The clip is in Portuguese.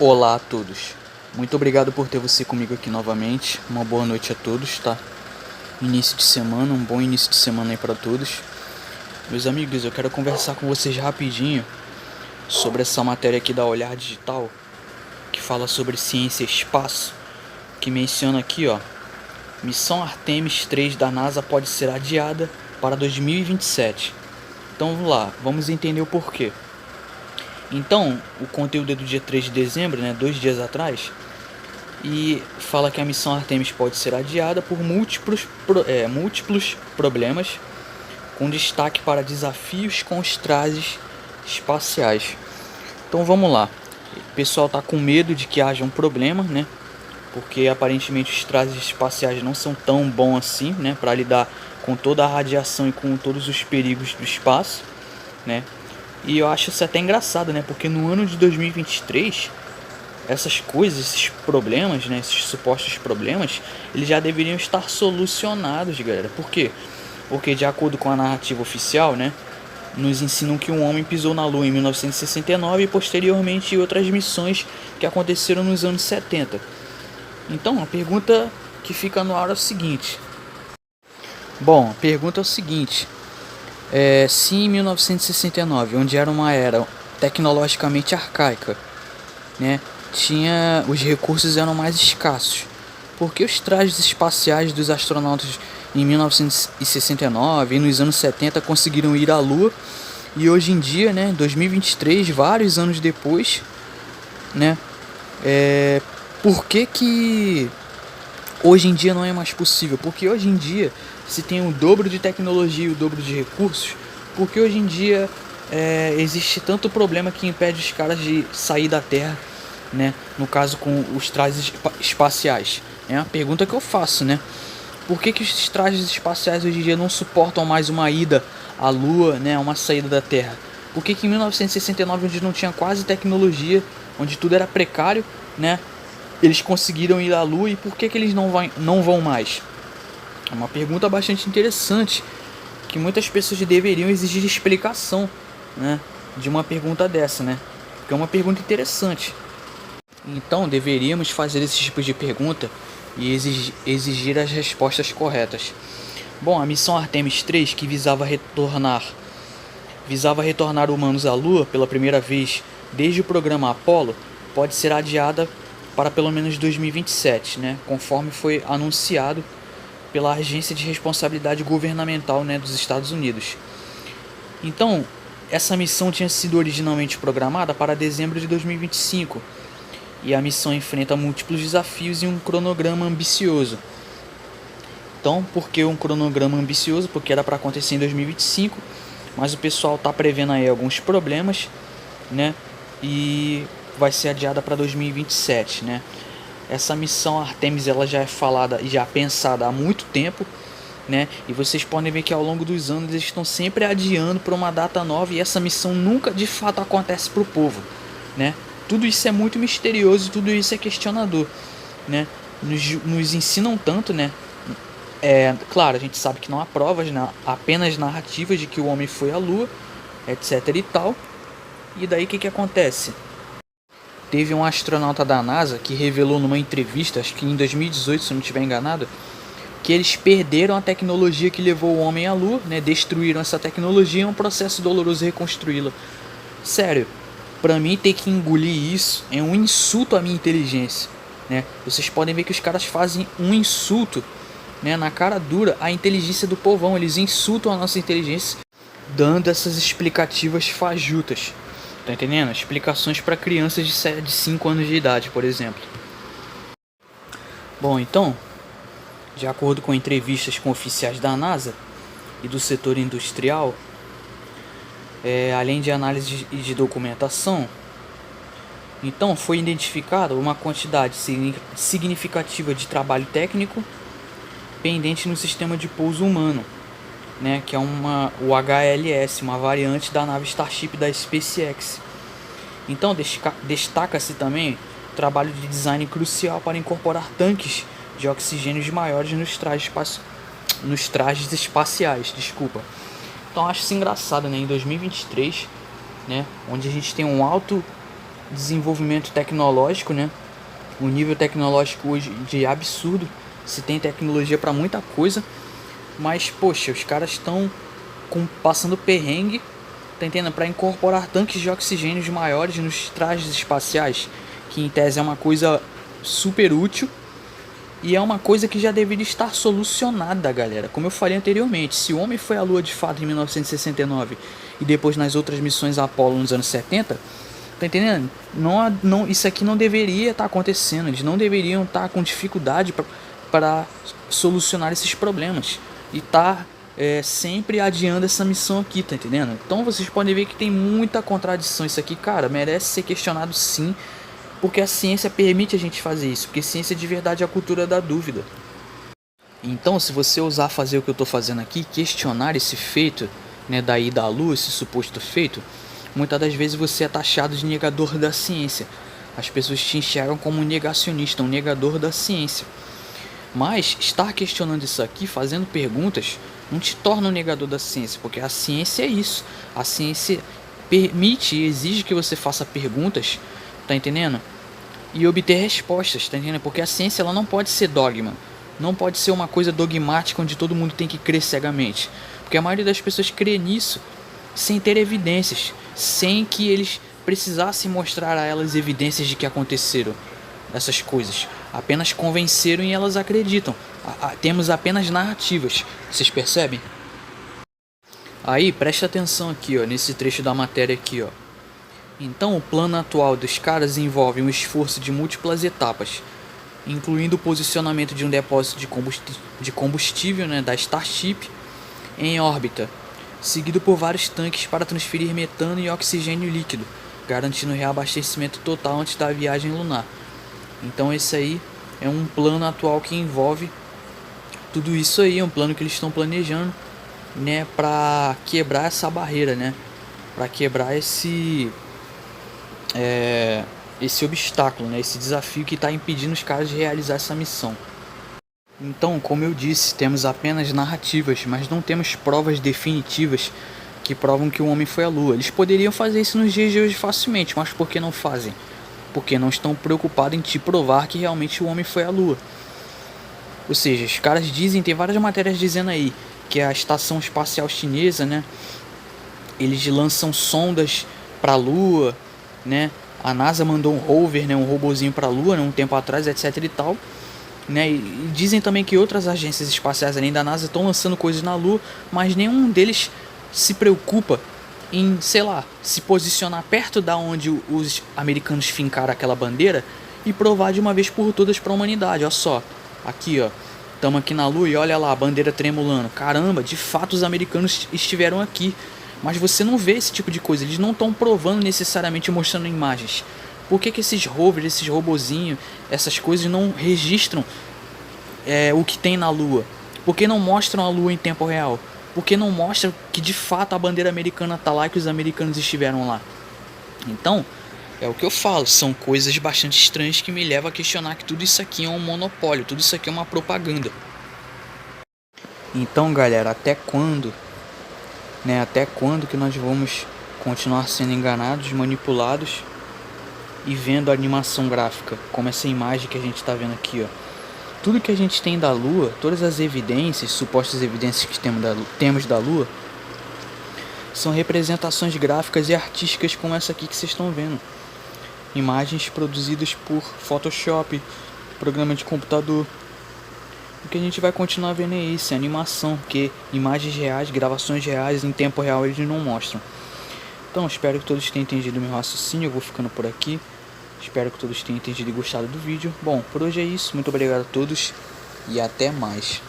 Olá a todos, muito obrigado por ter você comigo aqui novamente. Uma boa noite a todos, tá? Início de semana, um bom início de semana aí para todos. Meus amigos, eu quero conversar com vocês rapidinho sobre essa matéria aqui da Olhar Digital, que fala sobre ciência e espaço, que menciona aqui, ó, missão Artemis 3 da NASA pode ser adiada para 2027. Então vamos lá, vamos entender o porquê. Então, o conteúdo é do dia 3 de dezembro, né, 2 dias atrás, e fala que a missão Artemis pode ser adiada por múltiplos problemas, com destaque para desafios com os trajes espaciais. Então vamos lá, o pessoal está com medo de que haja um problema, né, porque aparentemente os trajes espaciais não são tão bons assim, né, para lidar com toda a radiação e com todos os perigos do espaço, né. E eu acho isso até engraçado, né? Porque no ano de 2023, essas coisas, esses problemas, né? Esses supostos problemas, eles já deveriam estar solucionados, galera. Por quê? Porque de acordo com a narrativa oficial, né? Nos ensinam que um homem pisou na Lua em 1969 e posteriormente outras missões que aconteceram nos anos 70. Então, a pergunta que fica no ar é o seguinte. Bom, a pergunta é o seguinte. Se em 1969, onde era uma era tecnologicamente arcaica, né, os recursos eram mais escassos, por que os trajes espaciais dos astronautas em 1969 e nos anos 70 conseguiram ir à Lua e hoje em dia, né, 2023, vários anos depois, né, por que hoje em dia não é mais possível? Porque hoje em dia se tem o dobro de tecnologia e o dobro de recursos, porque hoje em dia existe tanto problema que impede os caras de sair da Terra, né? No caso com os trajes espaciais. É uma pergunta que eu faço, né? Por que os trajes espaciais hoje em dia não suportam mais uma ida à Lua, né? Uma saída da Terra? Por que em 1969, onde não tinha quase tecnologia, onde tudo era precário, né? Eles conseguiram ir à Lua e por que eles não vão mais? É uma pergunta bastante interessante, que muitas pessoas deveriam exigir explicação, né, de uma pergunta dessa, né? Porque é uma pergunta interessante. Então deveríamos fazer esse tipo de pergunta e exigir as respostas corretas. Bom, a missão Artemis 3, que visava retornar humanos à Lua pela primeira vez desde o programa Apollo, pode ser adiada para pelo menos 2027, né, conforme foi anunciado pela Agência de Responsabilidade Governamental, né, dos Estados Unidos. Então, essa missão tinha sido originalmente programada para dezembro de 2025, e a missão enfrenta múltiplos desafios e um cronograma ambicioso. Então, por que um cronograma ambicioso? Porque era para acontecer em 2025, mas o pessoal está prevendo aí alguns problemas, né, e vai ser adiada para 2027, né. Essa missão Artemis ela já é falada e já pensada há muito tempo, né? E vocês podem ver que ao longo dos anos eles estão sempre adiando para uma data nova e essa missão nunca de fato acontece para o povo, né? Tudo isso é muito misterioso e tudo isso é questionador, né? Nos ensinam tanto, né? Claro, a gente sabe que não há provas, né? Apenas narrativas de que o homem foi à Lua, etc e tal. E daí o que acontece? Teve um astronauta da NASA que revelou numa entrevista, acho que em 2018, se eu não estiver enganado, que eles perderam a tecnologia que levou o homem à Lua, né? Destruíram essa tecnologia, é um processo doloroso reconstruí-la. Sério, pra mim ter que engolir isso é um insulto à minha inteligência, né? Vocês podem ver que os caras fazem um insulto, né, na cara dura à inteligência do povão. Eles insultam a nossa inteligência dando essas explicativas fajutas. Tá entendendo? Explicações para crianças de 5 anos de idade, por exemplo. Bom, então, de acordo com entrevistas com oficiais da NASA e do setor industrial, além de análise e de documentação, então foi identificada uma quantidade significativa de trabalho técnico pendente no sistema de pouso humano, né, que é o HLS, uma variante da nave Starship da SpaceX. Então destaca-se também o trabalho de design crucial para incorporar tanques de oxigênio maiores nos trajes espaciais. Então acho isso engraçado, né, em 2023, né, onde a gente tem um alto desenvolvimento tecnológico, né? O nível tecnológico hoje de absurdo. Se tem tecnologia para muita coisa, mas poxa, os caras estão passando perrengue, tá entendendo? Para incorporar tanques de oxigênio maiores nos trajes espaciais, que em tese é uma coisa super útil e é uma coisa que já deveria estar solucionada, galera. Como eu falei anteriormente, se o homem foi à Lua de fato em 1969 e depois nas outras missões Apollo nos anos 70, tá entendendo? Não, isso aqui não deveria estar acontecendo. Eles não deveriam estar com dificuldade para solucionar esses problemas e tá sempre adiando essa missão aqui, tá entendendo? Então vocês podem ver que tem muita contradição. Isso aqui, cara, merece ser questionado sim, porque a ciência permite a gente fazer isso, porque ciência de verdade é a cultura da dúvida. Então, se você ousar fazer o que eu estou fazendo aqui, questionar esse feito, né, da ida à Lua, esse suposto feito, muitas das vezes você é taxado de negador da ciência. As pessoas te enxergam como um negacionista, um negador da ciência. Mas estar questionando isso aqui, fazendo perguntas, não te torna um negador da ciência, porque a ciência é isso. A ciência permite e exige que você faça perguntas, tá entendendo? E obter respostas, tá entendendo? Porque a ciência ela não pode ser dogma, não pode ser uma coisa dogmática onde todo mundo tem que crer cegamente. Porque a maioria das pessoas crê nisso sem ter evidências, sem que eles precisassem mostrar a elas evidências de que aconteceram essas coisas. Apenas convenceram e elas acreditam. Temos apenas narrativas. Vocês percebem? Aí, presta atenção aqui, ó, nesse trecho da matéria aqui, ó. Então, o plano atual dos caras envolve um esforço de múltiplas etapas, incluindo o posicionamento de um depósito de combustível, né, da Starship em órbita, seguido por vários tanques para transferir metano e oxigênio líquido, garantindo reabastecimento total antes da viagem lunar. Então esse aí é um plano atual que envolve tudo isso aí, é um plano que eles estão planejando, né, para quebrar essa barreira, né, para quebrar esse obstáculo, né, esse desafio que está impedindo os caras de realizar essa missão. Então, como eu disse, temos apenas narrativas, mas não temos provas definitivas que provam que o homem foi à Lua. Eles poderiam fazer isso nos dias de hoje facilmente, mas por que não fazem? Porque não estão preocupados em te provar que realmente o homem foi à Lua. Ou seja, os caras dizem, tem várias matérias dizendo aí que a estação espacial chinesa, né, eles lançam sondas para a Lua, né? A NASA mandou um rover, né, um robozinho para a Lua, né, um tempo atrás, etc e tal, né? E dizem também que outras agências espaciais além da NASA estão lançando coisas na Lua, mas nenhum deles se preocupa em, sei lá, se posicionar perto da onde os americanos fincaram aquela bandeira e provar de uma vez por todas para a humanidade. Olha só, aqui ó, estamos aqui na Lua e olha lá a bandeira tremulando. Caramba, de fato os americanos estiveram aqui. Mas você não vê esse tipo de coisa, eles não estão provando necessariamente, mostrando imagens. Por que esses rovers, esses robozinhos, essas coisas não registram o que tem na Lua? Por que não mostram a Lua em tempo real? Por que não mostram que de fato a bandeira americana está lá e que os americanos estiveram lá? Então, é o que eu falo, são coisas bastante estranhas que me levam a questionar que tudo isso aqui é um monopólio, tudo isso aqui é uma propaganda. Então, galera, até quando que nós vamos continuar sendo enganados, manipulados e vendo a animação gráfica, como essa imagem que a gente está vendo aqui, ó. Tudo que a gente tem da Lua, todas as evidências, supostas evidências que temos da Lua, são representações gráficas e artísticas como essa aqui que vocês estão vendo. Imagens produzidas por Photoshop, programa de computador. O que a gente vai continuar vendo é isso, é animação, porque imagens reais, gravações reais em tempo real eles não mostram. Então espero que todos tenham entendido o meu raciocínio, eu vou ficando por aqui. Espero que todos tenham entendido e gostado do vídeo. Bom, por hoje é isso, muito obrigado a todos e até mais.